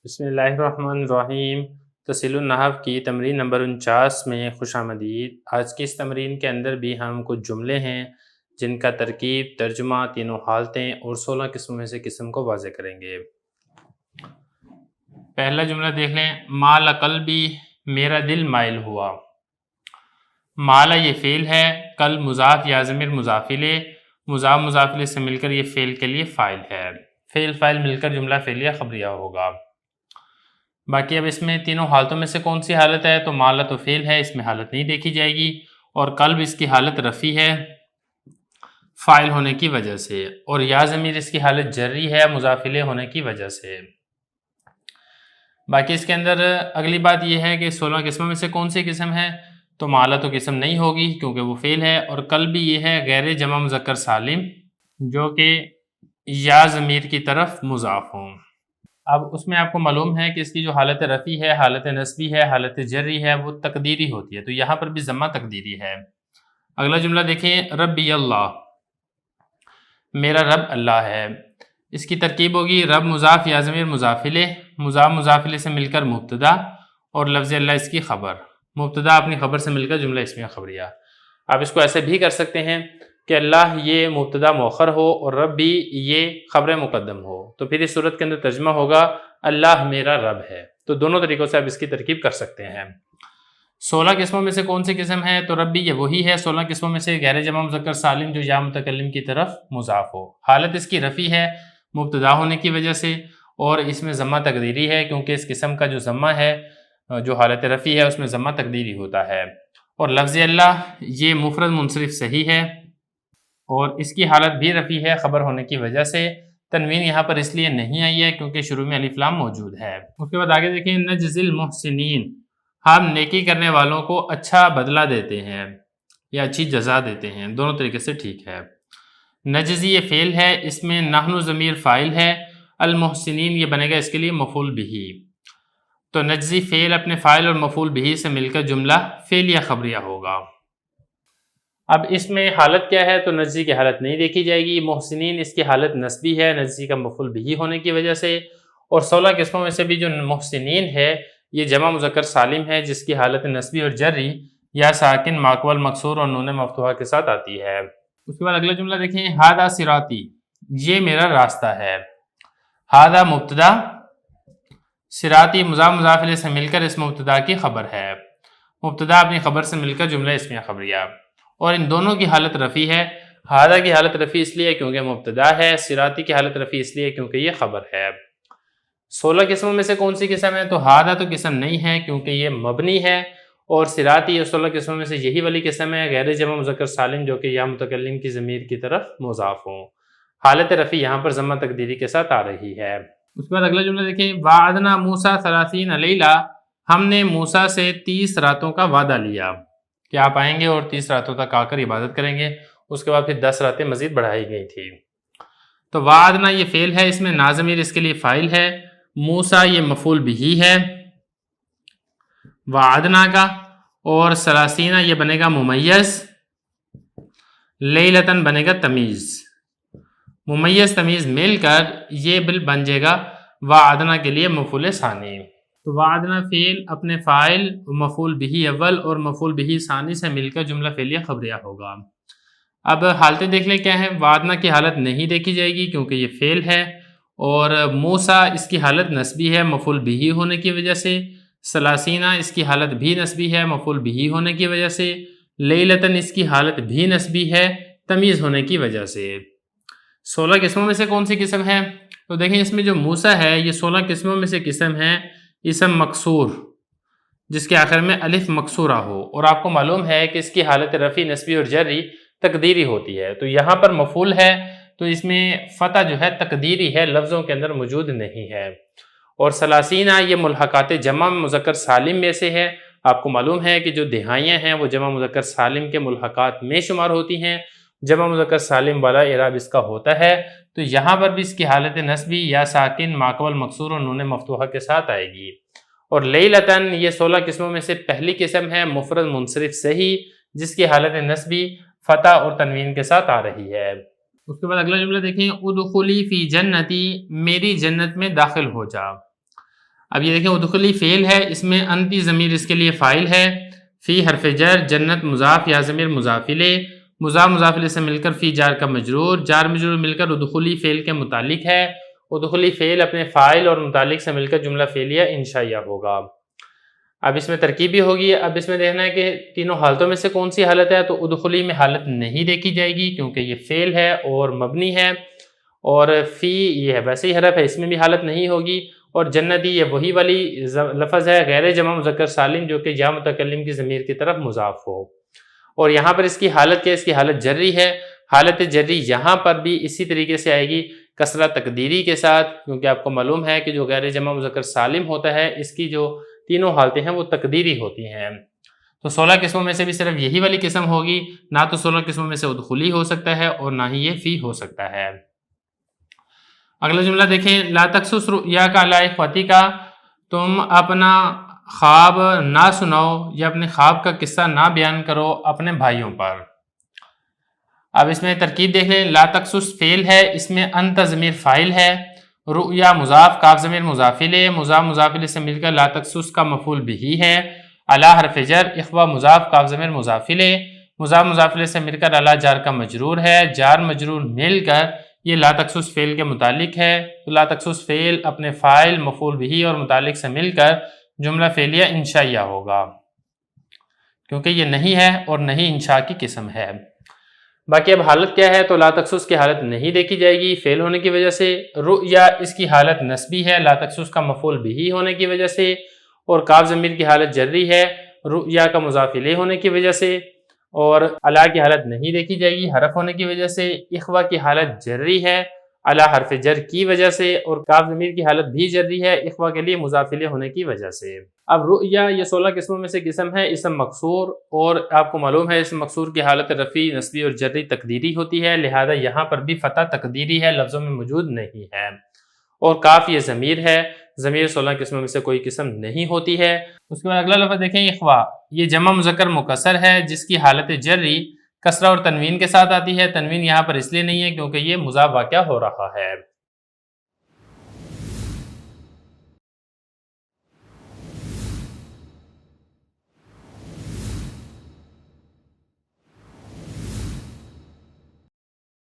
بسم اللہ الرحمن الرحیم۔ تحصیل النحو کی تمرین نمبر 49 میں خوش آمدید۔ آج کی اس تمرین کے اندر بھی ہم کچھ جملے ہیں جن کا ترکیب، ترجمہ، تینوں حالتیں اور 16 قسموں میں سے قسم کو واضح کریں گے۔ پہلا جملہ دیکھ لیں، مال قلبی، میرا دل مائل ہوا۔ مالا یہ فعل ہے، کل مضاف یا ضمیر مضاف الیہ، مضاف مضاف الیہ سے مل کر یہ فعل کے لیے فاعل ہے۔ فعل فاعل مل کر جملہ فعلیہ خبریہ ہوگا۔ باقی اب اس میں تینوں حالتوں میں سے کون سی حالت ہے؟ تو مالا تو فعل ہے، اس میں حالت نہیں دیکھی جائے گی، اور قلب اس کی حالت رفع ہے فاعل ہونے کی وجہ سے، اور یا ضمیر اس کی حالت جری ہے مضاف الیہ ہونے کی وجہ سے۔ باقی اس کے اندر اگلی بات یہ ہے کہ 16 قسموں میں سے کون سی قسم ہے؟ تو مالا تو قسم نہیں ہوگی کیونکہ وہ فعل ہے، اور قلب بھی یہ ہے غیر جمع مذکر سالم جو کہ یا ضمیر کی طرف مضاف ہوں۔ اب اس میں آپ کو معلوم ہے کہ اس کی جو حالت رفع ہے، حالت نصبی ہے، حالت جری ہے، وہ تقدیری ہوتی ہے، تو یہاں پر بھی ضمہ تقدیری ہے۔ اگلا جملہ دیکھیں، ربی اللہ، میرا رب اللہ ہے۔ اس کی ترکیب ہوگی رب مضاف یا ضمیر مضاف الیہ، مضاف مضاف الیہ سے مل کر مبتدا، اور لفظ اللہ اس کی خبر، مبتدا اپنی خبر سے مل کر جملہ اسمیہ خبریہ۔ آپ اس کو ایسے بھی کر سکتے ہیں کہ اللہ یہ مبتدا مؤخر ہو اور رب بھی یہ خبر مقدم ہو، تو پھر اس صورت کے اندر ترجمہ ہوگا اللہ میرا رب ہے۔ تو دونوں طریقوں سے آپ اس کی ترکیب کر سکتے ہیں۔ 16 قسموں میں سے کون سی قسم ہے؟ تو رب بھی یہ وہی ہے 16 قسموں میں سے غیر جمع مذکر سالم جو یا متکلم کی طرف مضاف ہو، حالت اس کی رفع ہے مبتدا ہونے کی وجہ سے، اور اس میں ضمہ تقدیری ہے کیونکہ اس قسم کا جو ضمہ ہے جو حالت رفع ہے اس میں ضمہ تقدیری ہوتا ہے، اور لفظ اللہ یہ مفرد منصرف صحیح ہے اور اس کی حالت بھی رفع ہے خبر ہونے کی وجہ سے۔ تنوین یہاں پر اس لیے نہیں آئی ہے کیونکہ شروع میں الف لام موجود ہے۔ اس کے بعد آگے دیکھیں، نجزی المحسنین، ہم نیکی کرنے والوں کو اچھا بدلہ دیتے ہیں یا اچھی جزا دیتے ہیں، دونوں طریقے سے ٹھیک ہے۔ نجزی یہ فعل ہے، اس میں نحن ضمیر فاعل ہے، المحسنین یہ بنے گا اس کے لیے مفعول بہ، تو نجزی فعل اپنے فاعل اور مفعول بہ سے مل کر جملہ فعلیہ خبریہ ہوگا۔ اب اس میں حالت کیا ہے؟ تو نجزی کی حالت نہیں دیکھی جائے گی، محسنین اس کی حالت نصبی ہے نجزی کا مفعول بہ ہونے کی وجہ سے، اور 16 قسموں میں سے بھی جو محسنین ہے یہ جمع مذکر سالم ہے جس کی حالت نصبی اور جری یا ساکن ماقبل مکسور اور نون مفتوحہ کے ساتھ آتی ہے۔ اس کے بعد اگلا جملہ دیکھیں، ھذا صراطی، یہ میرا راستہ ہے۔ ھذا مبتدا، صراطی مضاف مضاف الیہ سے مل کر اس مبتدا کی خبر ہے، مبتدا اپنی خبر سے مل کر جملہ اسمیہ خبریہ، اور ان دونوں کی حالت رفع ہے۔ ھذا کی حالت رفع اس لیے کیونکہ مبتدا ہے، صراطی کی حالت رفع اس لیے کیونکہ یہ خبر ہے۔ 16 قسموں میں سے کون سی قسم ہے؟ تو ھذا تو قسم نہیں ہے کیونکہ یہ مبنی ہے، اور صراطی یہ 16 قسموں میں سے یہی والی قسم ہے غیر جمع مذکر سالم جو کہ یا متکلم کی ضمیر کی طرف مضاف ہوں، حالت رفع یہاں پر ضمہ تقدیری کے ساتھ آ رہی ہے۔ اس کے بعد اگلا جملہ دیکھیں، وعدنا موسیٰ 30 لیلہ، ہم نے موسیٰ سے 30 راتوں کا وعدہ لیا کہ آپ آئیں گے اور 30 راتوں تک آ کر عبادت کریں گے، اس کے بعد پھر 10 راتیں مزید بڑھائی گئی تھی۔ تو وعدنا یہ فعل ہے، اس میں نا ضمیر اس کے لیے فاعل ہے، موسیٰ یہ مفعول بہ ہے وعدنا کا، اور 30 یہ بنے گا ممیز، لیلتن بنے گا تمیز، ممیز تمیز مل کر یہ بن جائے گا وعدنا کے لیے مفعول ثانی۔ تو وعدنا فعل اپنے فاعل مفعول بہ اول اور مفعول بہ ثانی سے مل کر جملہ فعلیہ خبریہ ہوگا۔ اب حالتیں دیکھ لیں کیا ہے۔ وعدنا کی حالت نہیں دیکھی جائے گی کیونکہ یہ فعل ہے، اور موسیٰ اس کی حالت نصبی ہے مفعول بہ ہونے کی وجہ سے، 30 اس کی حالت بھی نصبی ہے مفعول بہ ہونے کی وجہ سے، لیلتن اس کی حالت بھی نصبی ہے تمیز ہونے کی وجہ سے۔ 16 قسموں میں سے کون سی قسم ہے؟ تو دیکھیں اس میں جو موسیٰ ہے یہ 16 قسموں میں سے قسم ہے اسم مکسور جس کے آخر میں الف مکسورہ ہو، اور آپ کو معلوم ہے کہ اس کی حالت رفع نصبی اور جری تقدیری ہوتی ہے، تو یہاں پر مفعول ہے تو اس میں فتح جو ہے تقدیری ہے، لفظوں کے اندر موجود نہیں ہے، اور 30 یہ ملحقات جمع مذکر سالم میں سے ہے۔ آپ کو معلوم ہے کہ جو دہائیاں ہیں وہ جمع مذکر سالم کے ملحقات میں شمار ہوتی ہیں، جمع مذکر سالم والا اعراب اس کا ہوتا ہے، تو یہاں پر بھی اس کی حالت نصبی یا ساکن ماقبل مکسور اور نون مفتوحہ کے ساتھ آئے گی۔ اور لیلتن یہ 16 قسموں میں سے پہلی قسم ہے مفرد منصرف صحیح جس کی حالت نصبی فتح اور تنوین کے ساتھ آ رہی ہے۔ اس کے بعد اگلا جملہ دیکھیں، ادخلی فی جنتی، میری جنت میں داخل ہو جا۔ اب یہ دیکھیں ادخلی فعل ہے، اس میں انتی ضمیر اس کے لیے فاعل ہے، فی حرف جر، جنت مضاف یا ضمیر مضاف الیہ، مضاف الیہ سے مل کر فی جار کا مجرور، جار مجرور مل کر ادخلی فعل کے متعلق ہے، ادخلی فعل اپنے فاعل اور متعلق سے مل کر جملہ فعلیہ انشائیہ ہوگا۔ اب اس میں ترکیبی ہوگی، اب اس میں دیکھنا ہے کہ تینوں حالتوں میں سے کون سی حالت ہے، تو ادخلی میں حالت نہیں دیکھی جائے گی کیونکہ یہ فعل ہے اور مبنی ہے، اور فی یہ ویسے ہی حرف ہے، اس میں بھی حالت نہیں ہوگی، اور جنتی یہ وہی والی لفظ ہے غیر جمع مذکر سالم جو کہ یا متکلم کی ضمیر کی طرف مضاف ہو، اور یہاں پر اس کی حالت کیا ہے، اس کی حالت جری ہے، حالت جری یہاں پر بھی اسی طریقے سے آئے گی کسرہ تقدیری کے ساتھ، کیونکہ آپ کو معلوم ہے کہ جو غیر جمع مذکر سالم ہوتا ہے اس کی جو تینوں حالتیں ہیں وہ تقدیری ہوتی ہیں، تو 16 قسموں میں سے بھی صرف یہی والی قسم ہوگی، نہ تو 16 قسموں میں سے ادخلی ہو سکتا ہے اور نہ ہی یہ فی ہو سکتا ہے۔ اگلا جملہ دیکھیں، لا تقصص رؤیا کا علی اخوتی کا، تم اپنا خواب نہ سناؤ یا اپنے خواب کا قصہ نہ بیان کرو اپنے بھائیوں پر۔ اب اس میں ترکیب دیکھ لیں، لا تقصص فعل ہے، اس میں انت ضمیر فاعل ہے، رؤیا مضاف، کاف ضمیر مضاف الیہ، مضاف الیہ سے مل کر لا تقصص کا مفعول بہ ہے، علی حرف جر، اخوہ مضاف، کاف ضمیر مضاف الیہ، مضاف الیہ سے مل کر علی جار کا مجرور ہے، جار مجرور مل کر یہ لا تقصص فعل کے متعلق ہے، تو لا تقصص فعل اپنے فاعل، مفعول بہ اور متعلق سے مل کر جملہ فعلیہ انشائیہ ہوگا، کیونکہ یہ نہیں ہے اور نہیں انشاء کی قسم ہے۔ باقی اب حالت کیا ہے، تو لا تقصص کی حالت نہیں دیکھی جائے گی فعل ہونے کی وجہ سے، رؤیا اس کی حالت نسبی ہے لا تقصص کا مفعول بہ ہونے کی وجہ سے، اور کاف ضمیر کی حالت جری ہے رؤیا کا مضاف الیہ ہونے کی وجہ سے، اور علی کی حالت نہیں دیکھی جائے گی حرف ہونے کی وجہ سے، اخوہ کی حالت جری ہے علی حرف جر کی وجہ سے، اور کاف ضمیر کی حالت بھی جری ہے اخوہ کے لیے مضاف الیہ ہونے کی وجہ سے۔ اب رؤیا یہ 16 قسموں میں سے قسم ہے اسم مکسور، اور آپ کو معلوم ہے اسم مکسور کی حالت رفعی، نصبی اور جری تقدیری ہوتی ہے، لہذا یہاں پر بھی فتح تقدیری ہے، لفظوں میں موجود نہیں ہے، اور کاف یہ ضمیر ہے، ضمیر 16 قسموں میں سے کوئی قسم نہیں ہوتی ہے۔ اس کے بعد اگلا لفظ دیکھیں، اخوا، یہ جمع مذکر مکسر ہے جس کی حالت جری کسرہ اور تنوین کے ساتھ آتی ہے، تنوین یہاں پر اس لیے نہیں ہے کیونکہ یہ مضاف واقع ہو رہا ہے۔